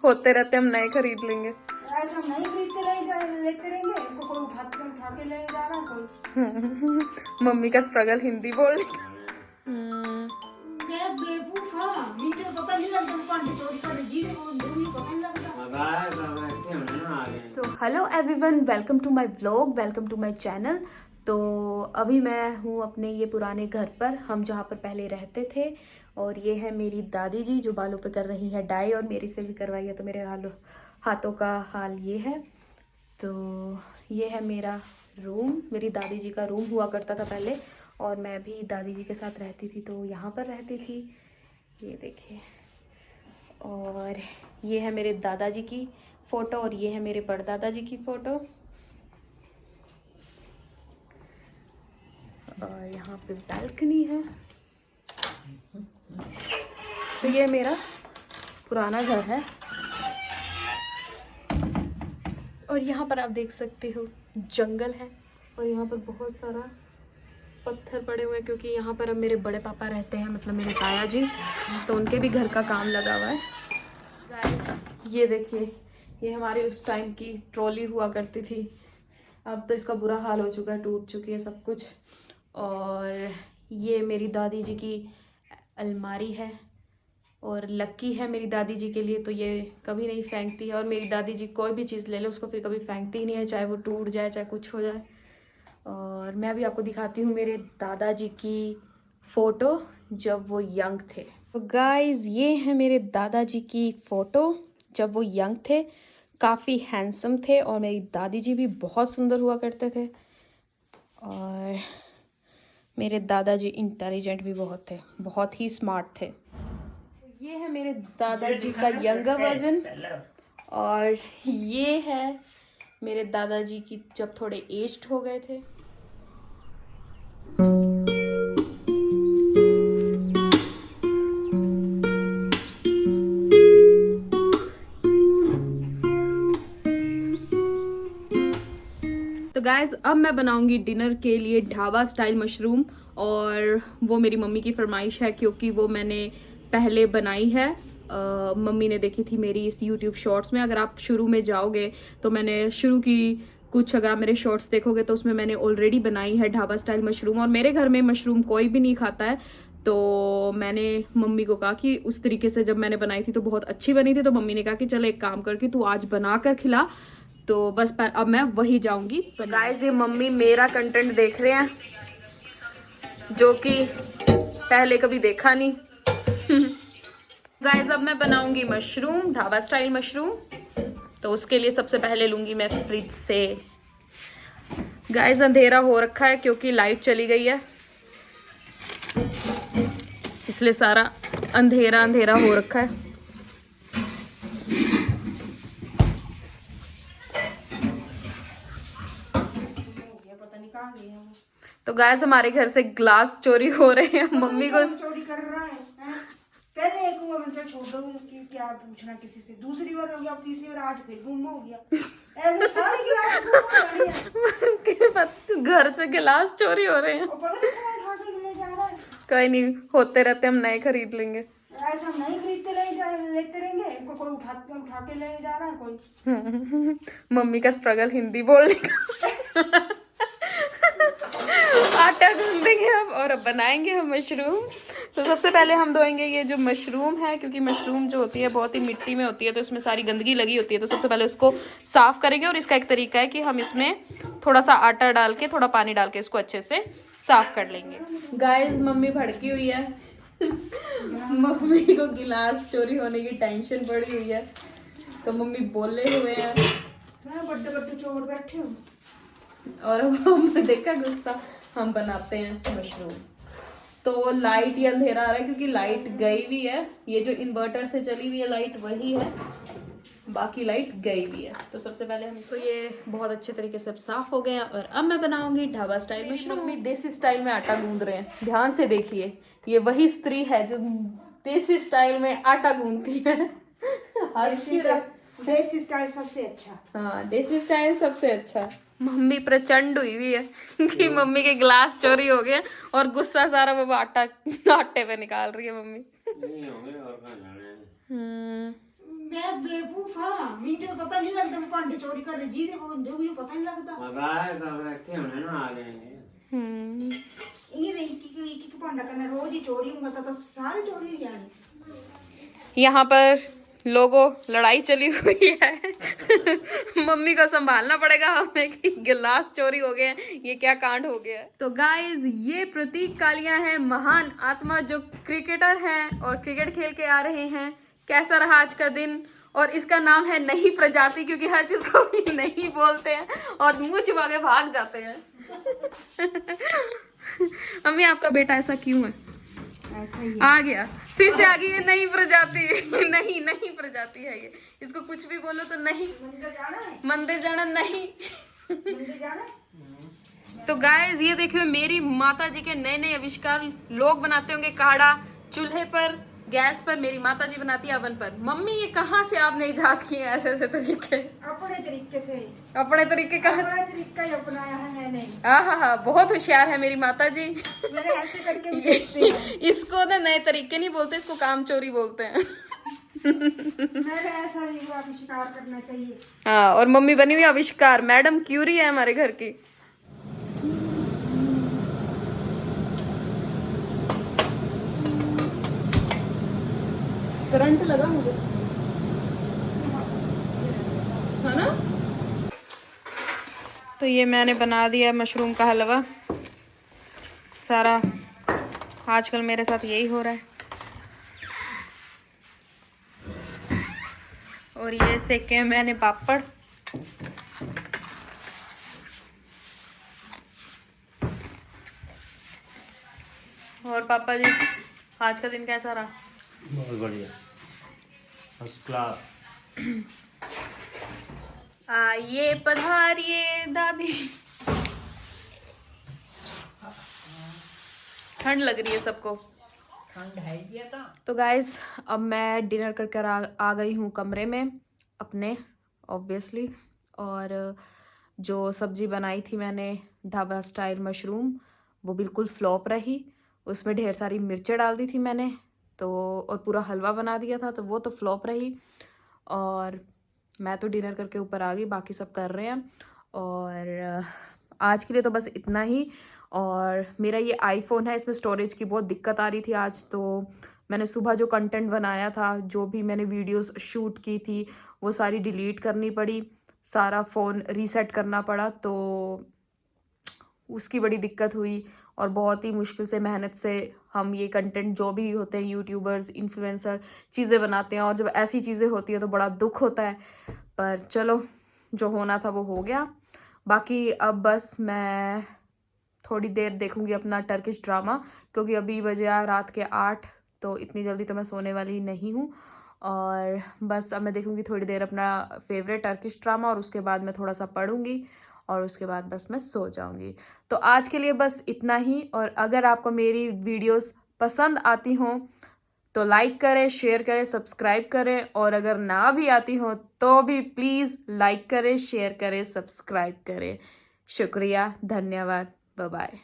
होते रहते हम नए खरीद लेंगे। ऐसा हम नहीं खरीदते लेते रहेंगे, इनको कोई उठा के ले जा रहा है कोई। मम्मी का स्ट्रगल हिंदी बोलने का। मैं बेवकूफ हाँ, वीडियो पता नहीं लगता, दुकान की चोरी कर रही है, मूवी पता नहीं लगता। So hello everyone, welcome to my vlog, welcome to my channel. तो अभी मैं हूँ अपने ये पुराने घर पर, हम जहाँ पर पहले रहते थे। और ये है मेरी दादी जी जो बालों पे कर रही है डाई, और मेरी से भी करवाई है, तो मेरे हाथों का हाल ये है। तो ये है मेरा रूम, मेरी दादी जी का रूम हुआ करता था पहले, और मैं भी दादी जी के साथ रहती थी, तो यहाँ पर रहती थी। ये देखिए, और ये है मेरे दादाजी की फ़ोटो, और ये है मेरे परदादा जी की फ़ोटो। और यहाँ पे बालकनी है। तो ये मेरा पुराना घर है, और यहाँ पर आप देख सकते हो जंगल है, और यहाँ पर बहुत सारा पत्थर पड़े हुए हैं, क्योंकि यहाँ पर अब मेरे बड़े पापा रहते हैं, मतलब मेरे ताया जी, तो उनके भी घर का काम लगा हुआ है। गाइस ये देखिए, ये हमारी उस टाइम की ट्रॉली हुआ करती थी। अब तो इसका बुरा हाल हो चुका है, टूट चुकी है सब कुछ। और ये मेरी दादी जी की अलमारी है, और लक्की है मेरी दादी जी के लिए, तो ये कभी नहीं फेंकती है। और मेरी दादी जी कोई भी चीज़ ले लो उसको फिर कभी फेंकती ही नहीं है, चाहे वो टूट जाए चाहे कुछ हो जाए। और मैं भी आपको दिखाती हूँ मेरे दादाजी की फ़ोटो जब वो यंग थे। तो गाइस ये है मेरे दादाजी की फ़ोटो जब वो यंग थे, काफ़ी हैंडसम थे, और मेरी दादी जी भी बहुत सुंदर हुआ करते थे। और मेरे दादाजी इंटेलिजेंट भी बहुत थे, बहुत ही स्मार्ट थे। ये है मेरे दादाजी का यंगर वर्जन, और ये है मेरे दादाजी की जब थोड़े एज्ड हो गए थे। तो गाइज अब मैं बनाऊंगी डिनर के लिए ढाबा स्टाइल मशरूम, और वो मेरी मम्मी की फरमाइश है, क्योंकि वो मैंने पहले बनाई है। मम्मी ने देखी थी मेरी इस यूट्यूब शॉर्ट्स में। अगर आप शुरू में जाओगे तो मैंने शुरू की कुछ, अगर आप मेरे शॉर्ट्स देखोगे तो उसमें मैंने ऑलरेडी बनाई है ढाबा स्टाइल मशरूम। और मेरे घर में मशरूम कोई भी नहीं खाता है, तो मैंने मम्मी को कहा कि उस तरीके से जब मैंने बनाई थी तो बहुत अच्छी बनी थी, तो मम्मी ने कहा कि चल एक काम करके तू आज बना कर खिला। तो बस अब मैं वही जाऊंगी। तो गाइस ये मम्मी मेरा कंटेंट देख रहे हैं, जो कि पहले कभी देखा नहीं। गाइस अब मैं बनाऊंगी मशरूम, ढाबा स्टाइल मशरूम। तो उसके लिए सबसे पहले लूंगी मैं फ्रिज से। गाइस अंधेरा हो रखा है क्योंकि लाइट चली गई है, इसलिए सारा अंधेरा अंधेरा हो रखा है। पता नहीं कहाँ गए हैं वो। तो गाइस हमारे घर से ग्लास चोरी हो रहे हैं, मम्मी को चोरी कर रहा है, हैं? पहले एक हुआ मतलब छोड़ दो कि क्या पूछना किसी से, दूसरी बार हो गया, अब तीसरी बार आज फिर गुम हो गया। ऐसे सारी गिलास गुम हो रही है। घर से गिलास चोरी हो रहे हैं। और पता नहीं कौन उठा के ले जा रहा है। कोई नहीं, होते रहते हम नए खरीद लेंगे। ऐसा हम नहीं खरीदते लेते रहेंगे, इनको कोई उठा के ले जा रहा है कोई। मम्मी का स्ट्रगल हिंदी बोलने का। आटा गूंद देंगे अब, और अब बनाएंगे हम मशरूम। तो सबसे पहले हम धोएंगे ये जो मशरूम है, क्योंकि मशरूम जो होती है बहुत ही मिट्टी में होती है, तो इसमें सारी गंदगी लगी होती है। तो सबसे पहले उसको साफ करेंगे, और इसका एक तरीका है कि हम इसमें थोड़ा सा आटा डाल के, थोड़ा पानी डाल के इसको अच्छे से साफ कर लेंगे। गाइस मम्मी भड़की हुई है। मम्मी को गिलास चोरी होने की टेंशन पड़ी हुई है, तो मम्मी बोले हुए हैं। मैं बड्डे बड्डे चोर बैठे हूँ। और अब हमने देखा गुस्सा, हम बनाते हैं मशरूम। तो लाइट ये अंधेरा आ रहा है क्योंकि लाइट गई भी है। ये जो इन्वर्टर से चली हुई है लाइट वही है, बाकी लाइट गई भी है। तो सबसे पहले हम इसको, ये बहुत अच्छे तरीके से अब साफ हो गए हैं, और अब मैं बनाऊंगी ढाबा स्टाइल मशरूम। मम्मी देसी स्टाइल में आटा गूंद रहे हैं, ध्यान से देखिए। ये वही स्त्री है जो देसी स्टाइल में आटा गूंदती है। देसी स्टाइल सबसे अच्छा। हाँ देसी स्टाइल सबसे अच्छा। मम्मी प्रचंड हुई हुई है कि मम्मी के ग्लास चोरी हो गए, और गुस्सा सारा वो आटे पे निकाल रही है मम्मी। मैं बेवकूफ हाँ मुझे तो पता नहीं लगता मैं भांडे चोरी कर रही जी दे मुझे पता नहीं लगता मगाए तो रखे होने ना आ जाएंगे। ये एक भांडा करना रोज ही चोरी होगा तो सारे चोरी हो जाएंगे। यहाँ पर लोगों लड़ाई चली हुई है मम्मी को संभालना पड़ेगा हमें कि गिलास चोरी हो गए हैं, ये क्या कांड हो गया है। तो गाइज ये प्रतीक कालिया है, महान आत्मा जो क्रिकेटर हैं और क्रिकेट खेल के आ रहे हैं। कैसा रहा आज का दिन? और इसका नाम है नहीं प्रजाति, क्योंकि हर चीज को भी नहीं बोलते हैं और मुंह छुपा के भाग जाते हैं मम्मी आपका बेटा ऐसा क्यों है? ऐसा ही आ गया, फिर से आ गई है नई प्रजाति नहीं प्रजाति है ये, इसको कुछ भी बोलो तो नहीं। मंदिर जाना है मंदिर जाना नहीं मंदिर जाना है। तो गाइस ये देखिए मेरी माता जी के नए नए आविष्कार। लोग बनाते होंगे काढ़ा चूल्हे पर, गैस पर, मेरी माता जी बनाती है अवन पर। मम्मी ये कहाँ से आपने इजाद किए ऐसे ऐसे तरीके? अपने तरीके से अपने तरीके कहाँ से? अपना तरीका ही अपनाया है मैंने। हाँ बहुत होशियार है मेरी माता जी मैंने ऐसे करके भी देखते हैं। इसको ना नए तरीके नहीं बोलते, इसको काम चोरी बोलते हैं मैंने ऐसा भी आविष्कार करना चाहिए। हाँ और मम्मी बनी हुई आविष्कार, मैडम क्यूरी है हमारे घर की। करंट लगा मुझे है ना। तो ये मैंने बना दिया मशरूम का हलवा। सारा आजकल मेरे साथ यही हो रहा है। और ये सेके मैंने पापड़। और पापा जी आज का दिन कैसा रहा? बहुत बढ़िया, फर्स्ट क्लास। आइए पधारिए दादी। ठंड लग रही है सबको। ठंड है ये तो गाइज अब मैं डिनर करके आ गई हूँ कमरे में अपने ऑब्वियसली। और जो सब्जी बनाई थी मैंने ढाबा स्टाइल मशरूम, वो बिल्कुल फ्लॉप रही। उसमें ढेर सारी मिर्चें डाल दी थी मैंने तो, और पूरा हलवा बना दिया था तो वो तो फ्लॉप रही। और मैं तो डिनर करके ऊपर आ गई, बाकी सब कर रहे हैं। और आज के लिए तो बस इतना ही। और मेरा ये आईफोन है, इसमें स्टोरेज की बहुत दिक्कत आ रही थी आज। तो मैंने सुबह जो कंटेंट बनाया था, जो भी मैंने वीडियोस शूट की थी, वो सारी डिलीट करनी पड़ी, सारा फ़ोन रीसेट करना पड़ा। तो उसकी बड़ी दिक्कत हुई और बहुत ही मुश्किल से मेहनत से हम ये कंटेंट, जो भी होते हैं यूट्यूबर्स इन्फ्लुएंसर, चीज़ें बनाते हैं। और जब ऐसी चीज़ें होती है तो बड़ा दुख होता है, पर चलो जो होना था वो हो गया। बाकी अब बस मैं थोड़ी देर देखूंगी अपना टर्किश ड्रामा, क्योंकि अभी बजे रात के 8, तो इतनी जल्दी तो मैं सोने वाली नहीं हूँ। और बस अब मैं देखूंगी थोड़ी देर अपना फेवरेट टर्किश ड्रामा, और उसके बाद मैं थोड़ा सा पढ़ूंगी और उसके बाद बस मैं सो जाऊंगी। तो आज के लिए बस इतना ही। और अगर आपको मेरी वीडियोस पसंद आती हों तो लाइक करें, शेयर करें, सब्सक्राइब करें। और अगर ना भी आती हो तो भी प्लीज़ लाइक करें, शेयर करें, सब्सक्राइब करें। शुक्रिया, धन्यवाद, बाय बाय।